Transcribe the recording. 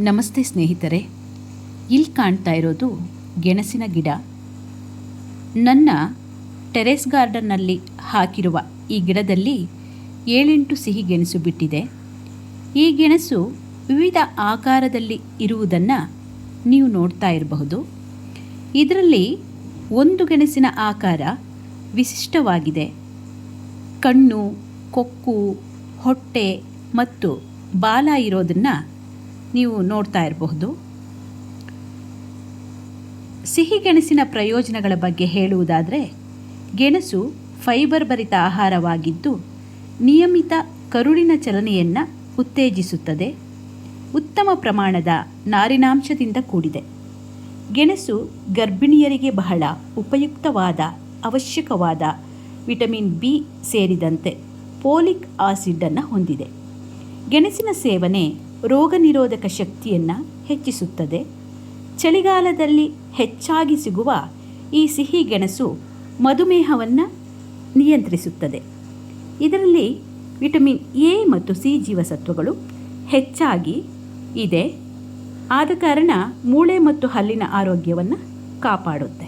ನಮಸ್ತೆ ಸ್ನೇಹಿತರೆ, ಇಲ್ಲಿ ಕಾಣ್ತಾ ಇರೋದು ಗೆಣಸಿನ ಗಿಡ. ನನ್ನ ಟೆರೆಸ್ ಗಾರ್ಡನ್ನಲ್ಲಿ ಹಾಕಿರುವ ಈ ಗಿಡದಲ್ಲಿ 7-8 ಸಿಹಿ ಗೆಣಸು ಬಿಟ್ಟಿದೆ. ಈ ಗೆಣಸು ವಿವಿಧ ಆಕಾರದಲ್ಲಿ ಇರುವುದನ್ನು ನೀವು ನೋಡ್ತಾ ಇರಬಹುದು. ಇದರಲ್ಲಿ ಒಂದು ಗೆಣಸಿನ ಆಕಾರ ವಿಶಿಷ್ಟವಾಗಿದೆ. ಕಣ್ಣು, ಕೊಕ್ಕು, ಹೊಟ್ಟೆ ಮತ್ತು ಬಾಲ ಇರೋದನ್ನು ನೀವು ನೋಡ್ತಾ ಇರಬಹುದು. ಸಿಹಿಗೆಣಸಿನ ಪ್ರಯೋಜನಗಳ ಬಗ್ಗೆ ಹೇಳುವುದಾದರೆ, ಗೆಣಸು ಫೈಬರ್ ಭರಿತ ಆಹಾರವಾಗಿದ್ದು ನಿಯಮಿತ ಕರುಳಿನ ಚಲನೆಯನ್ನು ಉತ್ತೇಜಿಸುತ್ತದೆ. ಉತ್ತಮ ಪ್ರಮಾಣದ ನಾರಿನಾಂಶದಿಂದ ಕೂಡಿದೆ. ಗೆಣಸು ಗರ್ಭಿಣಿಯರಿಗೆ ಬಹಳ ಉಪಯುಕ್ತವಾದ ಅವಶ್ಯಕವಾದ ವಿಟಮಿನ್ ಬಿ ಸೇರಿದಂತೆ ಫೋಲಿಕ್ ಆಸಿಡನ್ನು ಹೊಂದಿದೆ. ಗೆಣಸಿನ ಸೇವನೆ ರೋಗ ನಿರೋಧಕ ಶಕ್ತಿಯನ್ನು ಹೆಚ್ಚಿಸುತ್ತದೆ. ಚಳಿಗಾಲದಲ್ಲಿ ಹೆಚ್ಚಾಗಿ ಸಿಗುವ ಈ ಸಿಹಿ ಗೆಣಸು ಮಧುಮೇಹವನ್ನು ನಿಯಂತ್ರಿಸುತ್ತದೆ. ಇದರಲ್ಲಿ ವಿಟಮಿನ್ ಎ ಮತ್ತು ಸಿ ಜೀವಸತ್ವಗಳು ಹೆಚ್ಚಾಗಿ ಇದೆ. ಆದ ಕಾರಣ ಮೂಳೆ ಮತ್ತು ಹಲ್ಲಿನ ಆರೋಗ್ಯವನ್ನು ಕಾಪಾಡುತ್ತೆ.